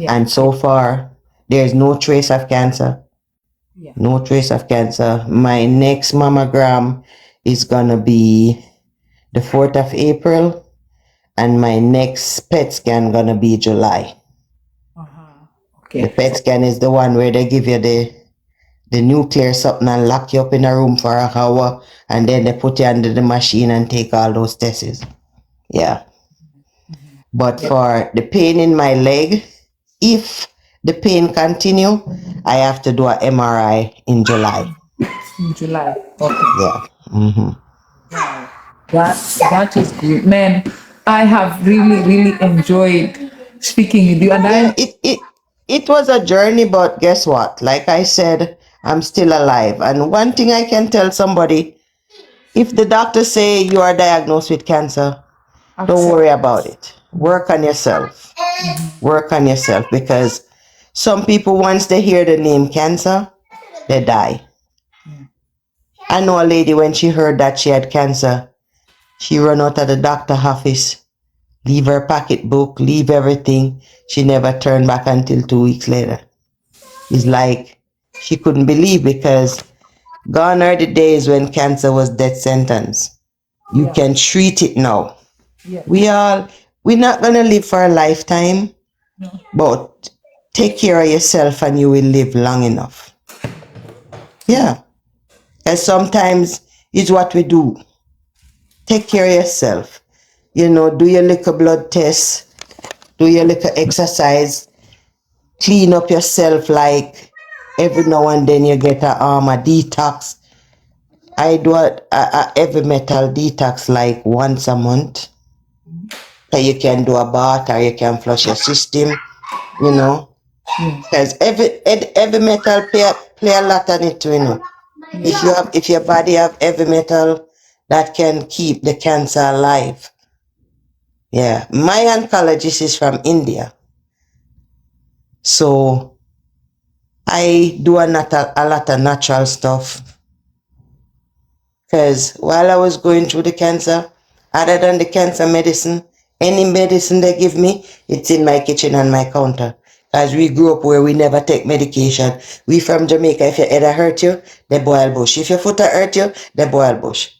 And so far, there's no trace of cancer. No trace of cancer. My next mammogram is gonna be the 4th of April, and my next PET scan gonna be July. The PET scan is the one where they give you the nuclear something and lock you up in a room for an hour, and then they put you under the machine and take all those tests. Yeah. But for the pain in my leg, if the pain continue, I have to do an MRI in July. In July. Okay. Yeah. Mm-hmm. That is good, man. I have really enjoyed speaking with you, and Yeah, it was a journey, but guess what? Like I said, I'm still alive. And one thing I can tell somebody, if the doctor say you are diagnosed with cancer, don't worry about it. Work on yourself. Work on yourself, because some people, once they hear the name cancer, they die. I know a lady, when she heard that she had cancer, she ran out of the doctor office, leave her pocketbook, leave everything. She never turned back until 2 weeks later. It's like she couldn't believe, because gone are the days when cancer was death sentence. You can treat it now. We're not gonna live for a lifetime, but take care of yourself and you will live long enough. Yeah. And sometimes it's what we do. Take care of yourself. You know, do your little blood test, do your little exercise, clean up yourself, like every now and then you get a detox. I do a heavy metal detox like once a month. So you can do a bath or you can flush your system, you know. Because every metal play a lot on it, you know. If your body have heavy metal, that can keep the cancer alive. Yeah. My oncologist is from India. So I do a lot of natural stuff. Because while I was going through the cancer, other than the cancer medicine, any medicine they give me, it's in my kitchen and my counter. As we grew up where we never take medication. We from Jamaica, if your head hurt you, they boil bush. If your foot hurt you, they boil bush.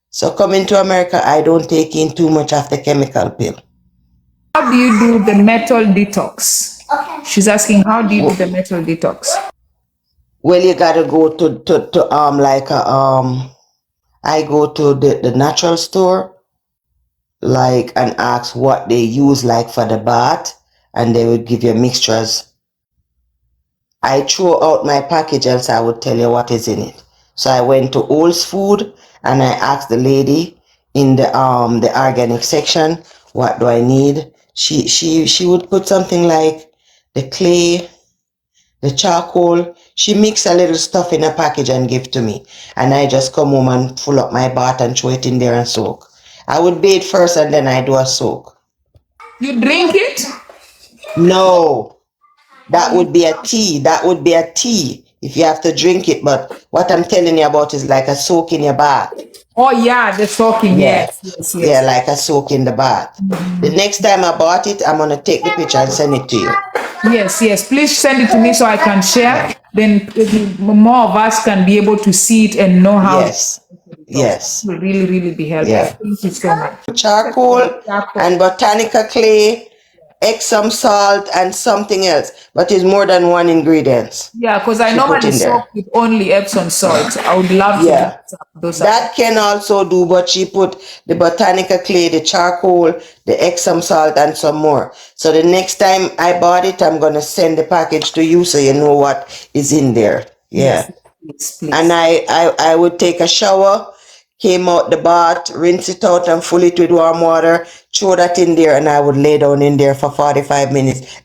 So coming to America, I don't take in too much of the chemical pill. how do you do the metal detox? She's asking, how do you do the metal detox? Well, you gotta go to I go to the natural store, like, and ask what they use, like for the bath, and they would give you mixtures. I throw out my package, else I would tell you what is in it. So I went to Old's Food and I asked the lady in the organic section, what do I need? She would put something like the clay, the charcoal. She mix a little stuff in a package and give to me. And I just come home and full up my bath and throw it in there and soak. I would bathe first and then I do a soak. You drink it? No, that would be a tea. That would be a tea if you have to drink it. But what I'm telling you about is like a soak in your bath. Oh yeah, the soaking. Yes. Yeah, like a soak in the bath. The next time I bought it, I'm gonna take the picture and send it to you. Yes. Please send it to me so I can share. Then more of us can be able to see it and know how. Yes. It will really be helpful. Yeah. Thank you so much. Charcoal and botanical clay, Epsom salt, and something else, but it's more than one ingredient. Yeah, because I normally soak with only Epsom salt. I would love to. Those that can also do, but she put the botanical clay, the charcoal, the Epsom salt, and some more. So the next time I bought it, I'm gonna send the package to you so you know what is in there. Yeah. Yes, please. And I would take a shower, came out the bath, rinse it out and fill it with warm water, throw that in there, and I would lay down in there for 45 minutes.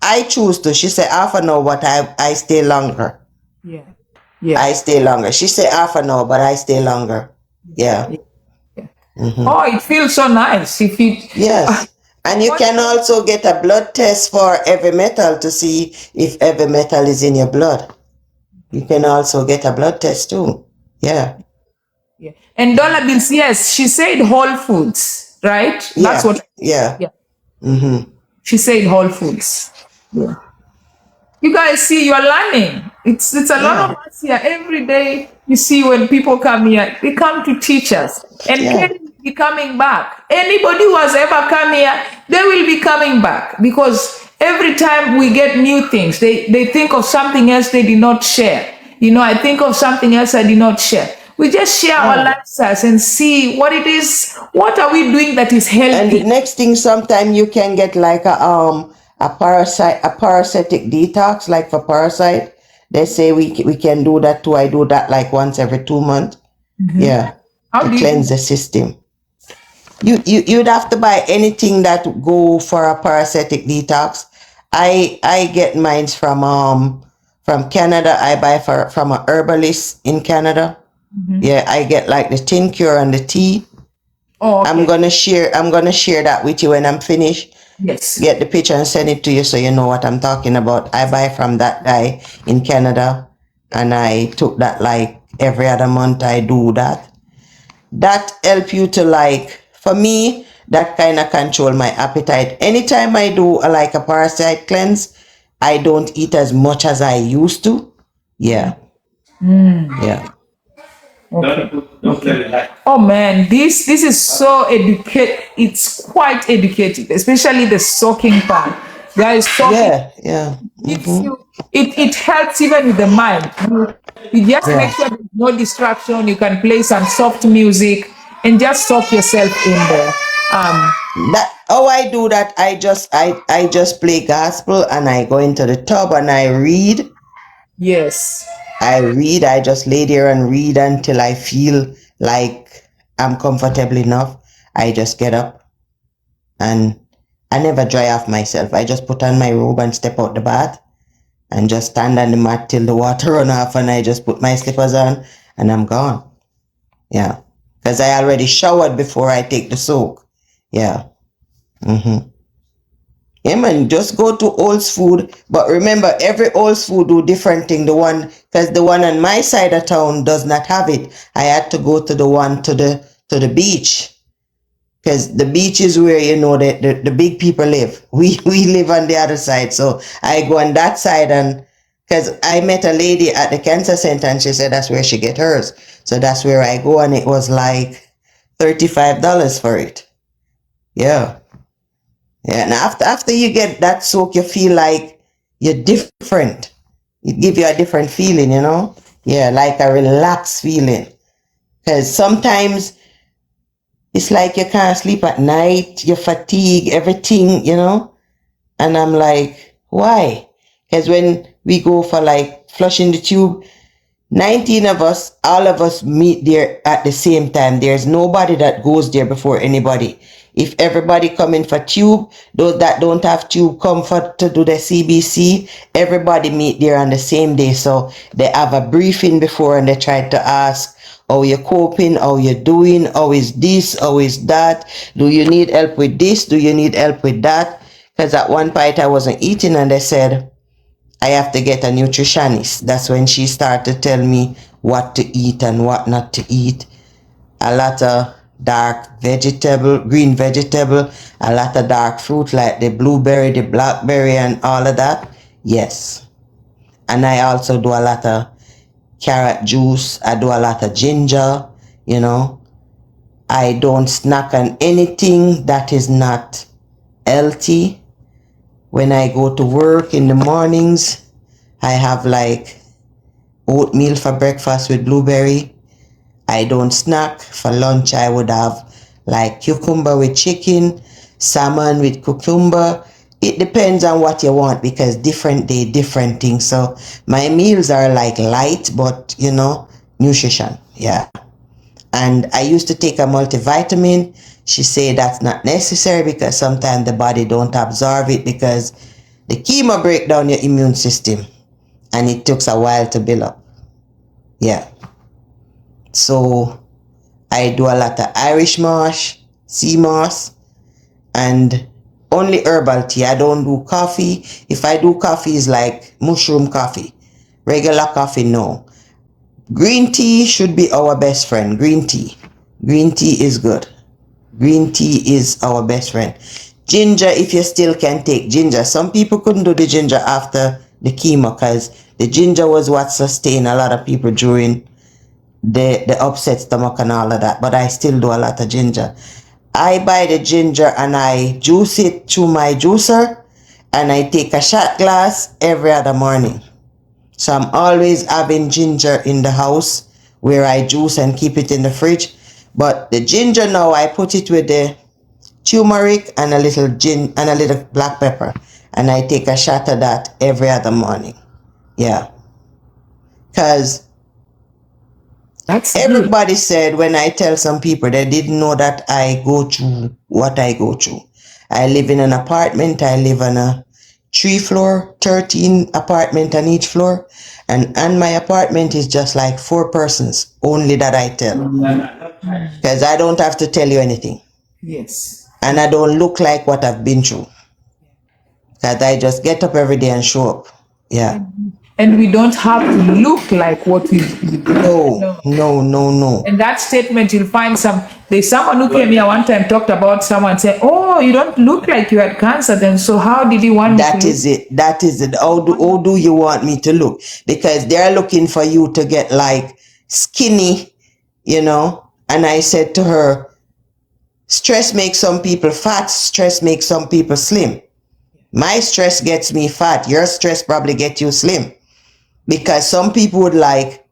I choose to. She said half an hour, but I stay longer. Yeah. I stay longer. She said half an hour, but I stay longer. Yeah. Mm-hmm. Oh, it feels so nice. Yes. And you can also get a blood test for heavy metal to see if heavy metal is in your blood. You can also get a blood test too. Yeah. Yeah. And dollar bills, yes, she said Whole Foods, right? That's what. Yeah. Mm-hmm. She said Whole Foods. Yeah. You guys see, you're learning. It's a lot Yeah, of us here every day. You see, when people come here, they come to teach us, and yeah, Kerry will be coming back. Anybody who has ever come here, they will be coming back because every time we get new things, they think of something else they did not share. You know, I think of something else I did not share. We just share our yeah. lifestyles and see what it is. What are we doing that is And the healthy? next thing, sometime you can get like a parasitic detox, like for parasite. They say we can do that too. I do that like once every 2 months. Yeah, How to do you do cleanse the that? system. You'd have to buy anything that go for a parasitic detox. I get mine from Canada. I buy from a herbalist in Canada. Yeah, I get like the tincture and the tea. Oh, I'm okay. gonna share that with you when I'm finished. Yes. Get the picture and send it to you so you know what I'm talking about. I buy from that guy in Canada, and I took that like every other month. I do that. That help you to like, for me, that kind of control my appetite. Anytime I do like a parasite cleanse, I don't eat as much as I used to. Yeah, yeah, Okay. Okay. Oh man, this is so educate. It's quite educative, especially the soaking part. Guys, soaking yeah, yeah. gives Mm-hmm. you. It helps even with the mind. You just make Yeah. sure there's no distraction. You can play some soft music and just soak yourself in there. That how I do that, I just play gospel and I go into the tub and I read. Yes. I just lay there and read until I feel like I'm comfortable enough. I just get up and I never dry off myself. I just put on my robe and step out the bath and just stand on the mat till the water run off, and I just put my slippers on and I'm gone. Yeah. Because I already showered before I take the soak. Yeah. Mm-hmm. Yeah, man, just go to Old's Food. But remember, every Old's Food do different thing. Because the one on my side of town does not have it. I had to go to the one to the beach. Because the beach is where, the big people live. We live on the other side. So I go on that side, and because I met a lady at the cancer center and she said that's where she get hers. So that's where I go, and it was like $35 for it. Yeah. Yeah, and after you get that soak, you feel like you're different. It gives you a different feeling. Yeah, like a relaxed feeling. Because sometimes it's like you can't sleep at night, you're fatigued, everything. And I'm like, why? Because when we go for like flushing the tube, 19 of us, all of us meet there at the same time. There's nobody that goes there before anybody. If everybody come in for tube, those that don't have tube come for to do the CBC, everybody meet there on the same day. So they have a briefing before and they try to ask how you're coping, how you're doing, how is this, how is that, do you need help with this, do you need help with that? Because at one point I wasn't eating and they said, I have to get a nutritionist. That's when she started to tell me what to eat and what not to eat. A lot of dark vegetable, green vegetable, a lot of dark fruit like the blueberry, the blackberry, and all of that. Yes. And I also do a lot of carrot juice. I do a lot of ginger, you know. I don't snack on anything that is not healthy. When I go to work in the mornings, I have like oatmeal for breakfast with blueberry. I don't snack. For lunch, I would have like cucumber with chicken, salmon with cucumber. It depends on what you want because different day, different things. So my meals are like light, but nutrition. Yeah. And I used to take a multivitamin. She said that's not necessary because sometimes the body don't absorb it because the chemo break down your immune system and it takes a while to build up. Yeah. So I do a lot of Irish moss, sea moss, and only herbal tea. I don't do coffee. If I do coffee, it's like mushroom coffee. Regular coffee, no. Green tea should be our best friend. Green tea. Green tea is good. Green tea is our best friend. Ginger, if you still can take ginger. Some people couldn't do the ginger after the chemo because the ginger was what sustained a lot of people during the upset stomach and all of that. But I still do a lot of ginger. I buy the ginger and I juice it through my juicer, and I take a shot glass every other morning. So I'm always having ginger in the house where I juice and keep it in the fridge. But the ginger now, I put it with the turmeric and a little and a little black pepper, and I take a shot of that every other morning. Yeah, because everybody said when I tell some people they didn't know that I go through what I go through. I live in an apartment. I live on a 3-floor, 13 apartment on each floor, and my apartment is just like 4 persons only that I tell, because I don't have to tell you anything. Yes. And I don't look like what I've been through. That I just get up every day and show up. Yeah. And we don't have to look like what we do. No. And that statement, you'll find there's someone who came here one time, talked about someone saying, oh, you don't look like you had cancer then, so how did you want me to That is it. How do you want me to look? Because they're looking for you to get like skinny, And I said to her, stress makes some people fat, stress makes some people slim. My stress gets me fat. Your stress probably gets you slim. Because some people would like,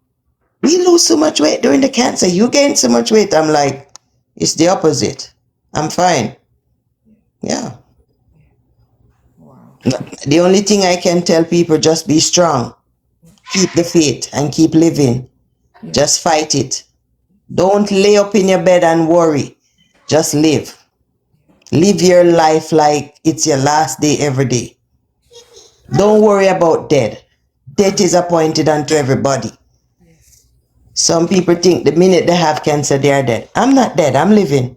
we lose so much weight during the cancer. You gain so much weight. I'm like, it's the opposite. I'm fine. Yeah. Wow. The only thing I can tell people, just be strong. Keep the faith and keep living. Just fight it. Don't lay up in your bed and worry. Just live. Live your life like it's your last day every day. Don't worry about death. Death is appointed unto everybody. Some people think the minute they have cancer, they are dead. I'm not dead. I'm living.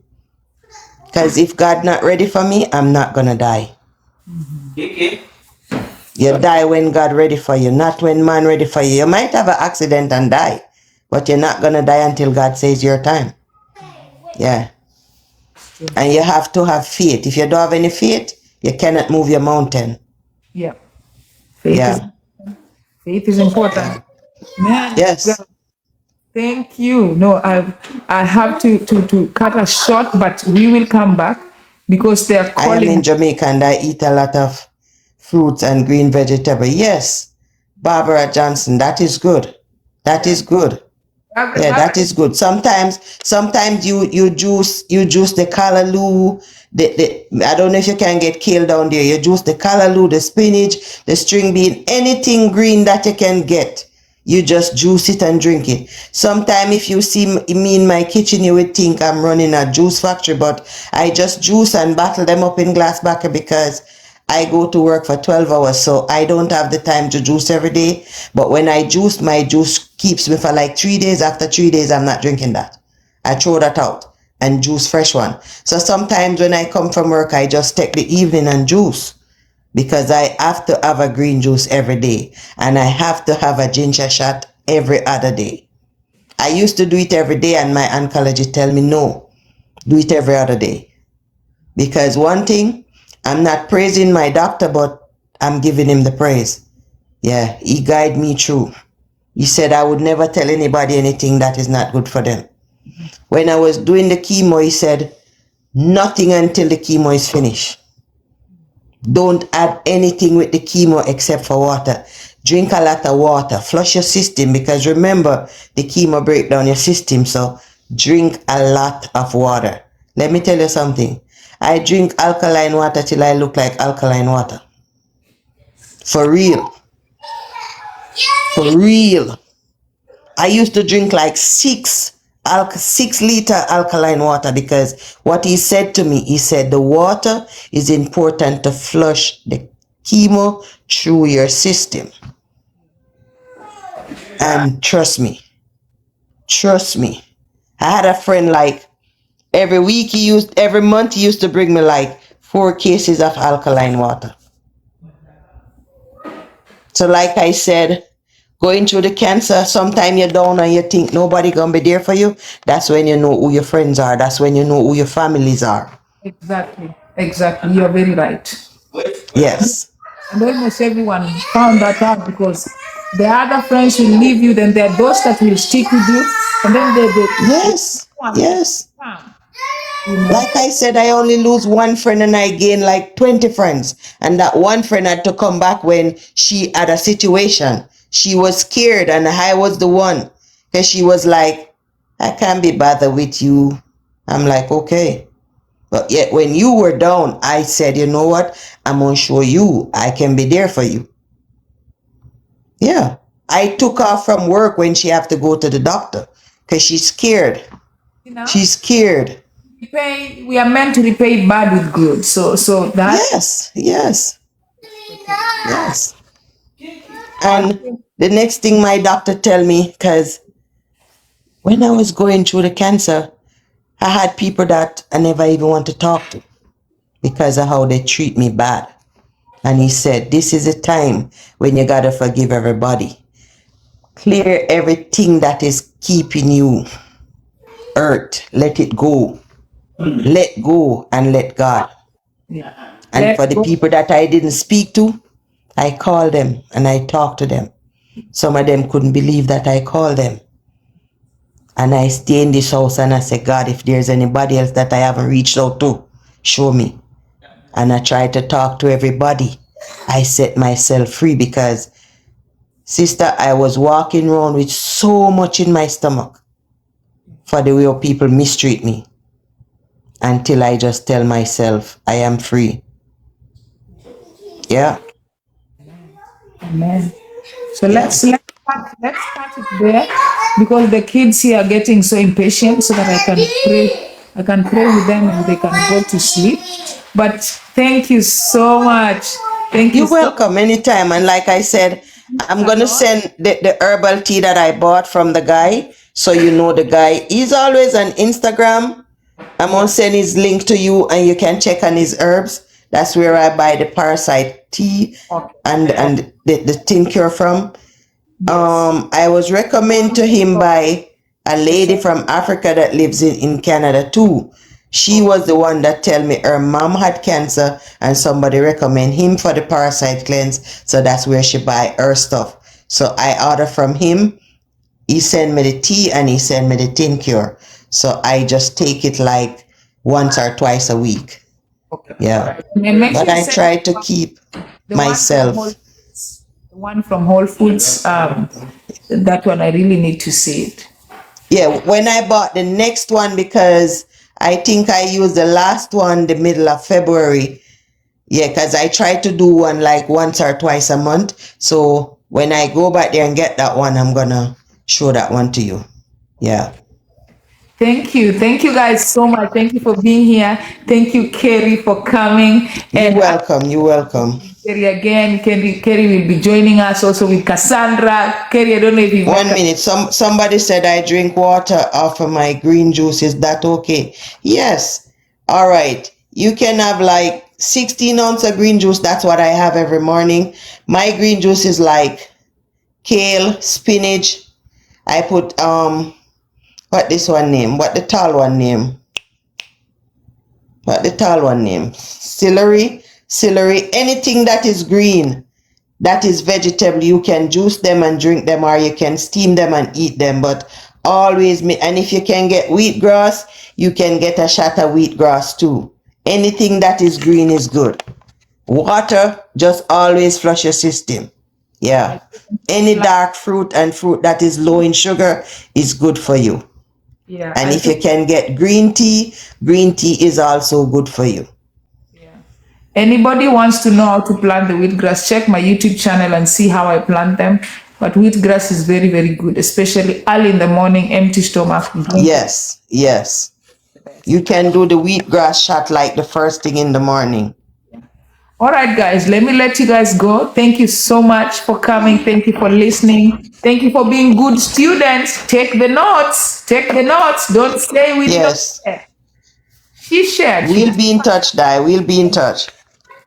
Because if God not ready for me, I'm not going to die. You die when God ready for you, not when man ready for you. You might have an accident and die, but you're not going to die until God says your time. Yeah. And you have to have faith. If you don't have any faith, you cannot move your mountain. Yeah. Faith is important. Man. Yes. Thank you. No, I have to cut us short, but we will come back because they are calling. I am in Jamaica and I eat a lot of fruits and green vegetable. Yes. Barbara Johnson, that is good. That is good. Yeah, that is good. Sometimes you juice the callaloo. I don't know if you can get kale down there. You juice the callaloo, the spinach, the string bean, anything green that you can get. You just juice it and drink it. Sometimes if you see me in my kitchen, you would think I'm running a juice factory, but I just juice and bottle them up in glass bucket because I go to work for 12 hours, so I don't have the time to juice every day. But when I juice, my juice keeps me for like 3 days. After 3 days, I'm not drinking that. I throw that out and juice fresh one. So sometimes when I come from work, I just take the evening and juice because I have to have a green juice every day and I have to have a ginger shot every other day. I used to do it every day and my oncologist tell me, no, do it every other day. Because one thing, I'm not praising my doctor, but I'm giving him the praise. Yeah, he guided me through. He said I would never tell anybody anything that is not good for them. When I was doing the chemo, he said, nothing until the chemo is finished. Don't add anything with the chemo except for water. Drink a lot of water. Flush your system because remember, the chemo break down your system. So drink a lot of water. Let me tell you something. I drink alkaline water till I look like alkaline water. For real. For real. I used to drink like 6 liter alkaline water because what he said to me, he said the water is important to flush the chemo through your system. And trust me. I had a friend like every month he used to bring me like 4 cases of alkaline water. So like I said, going through the cancer, sometimes you're down and you think nobody gonna be there for you. That's when you know who your friends are. That's when you know who your families are. Exactly. Exactly. You're very right. Yes. And almost everyone found that out because the other friends will leave you, then there are those that will stick with you, and then the Yes. one, Yes. you know. Like I said, I only lose one friend and I gain like 20 friends. And that one friend had to come back when she had a situation. She was scared and I was the one. Because she was like, I can't be bothered with you. I'm like, okay. But yet when you were down, I said, you know what? I'm going to show you I can be there for you. Yeah. I took off from work when she have to go to the doctor because she's scared. You know, She's scared. we are meant to repay bad with good. So that. Yes. Yes. Yes. But And the next thing my doctor tell me, because when I was going through the cancer, I had people that I never even want to talk to because of how they treat me bad. And he said, this is a time when you got to forgive everybody. Clear everything that is keeping you hurt. Let it go. Let go and let God. yeah. And for Let the go. people that I didn't speak to, I called them and I talked to them. Some of them couldn't believe that I called them. And I stay in this house and I say, God, if there's anybody else that I haven't reached out to, show me. And I try to talk to everybody. I set myself free because, sister, I was walking around with so much in my stomach for the way people mistreat me until I just tell myself I am free. Yeah. Amen. So Yeah. let's start it there because the kids here are getting so impatient so that I can pray with them and they can go to sleep. But thank you so much. Thank you You're so welcome anytime. And like I said, I'm much a going to lot. send the herbal tea that I bought from the guy. So you know the guy. He's always on Instagram. I'm going to Yeah. send his link to you and you can check on his herbs. That's where I buy the parasite tea Okay. and the tincture from. Yes. I was recommended to him by a lady from Africa that lives in Canada too. She was the one that tell me her mom had cancer and somebody recommend him for the parasite cleanse. So that's where she buy her stuff. So I order from him. He send me the tea and he send me the tincture. So I just take it like once or twice a week. Okay. All Yeah. right. And make sure But you I send try to keep the one from Whole myself. Foods. The one from Whole Foods. That one I really need to see it. Yeah, when I bought the next one, because I think I used the last one the middle of February. Yeah, because I try to do one like once or twice a month. So when I go back there and get that one, I'm gonna show that one to you. Yeah. Thank you. Thank you guys so much. Thank you for being here. Thank you, Kerry, for coming. You And welcome. You welcome. Kerry again. Kerry will be joining us also with Cassandra. Kerry, I don't know if you've met 1 minute. Somebody said I drink water off of my green juice. Is that okay? Yes. All right. You can have like 16 ounce of green juice. That's what I have every morning. My green juice is like kale, spinach. I put what this one name? What the tall one name? What the tall one name? Celery, anything that is green, that is vegetable. You can juice them and drink them, or you can steam them and eat them. But always, and if you can get wheatgrass, you can get a shot of wheatgrass too. Anything that is green is good. Water, just always flush your system. Yeah. Any dark fruit and fruit that is low in sugar is good for you. Yeah, And I if you think can get green tea is also good for you. anybody wants to know how to plant the wheatgrass, check my YouTube channel and see how I plant them. But wheatgrass is very, very good, especially early in the morning, empty stomach. Drink it. Yes, yes. You can do the wheatgrass shot like the first thing in the morning. All right, guys, let me let you guys go. Thank you so much for coming. Thank you for listening. Thank you for being good students. Take the notes. Take the notes. Don't say we didn't Yes. share. She shared. She We'll just, be in touch, Di. We'll be in touch.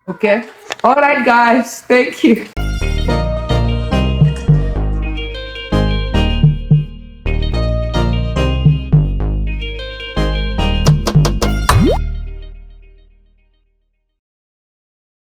okay. All right, guys. Thank you.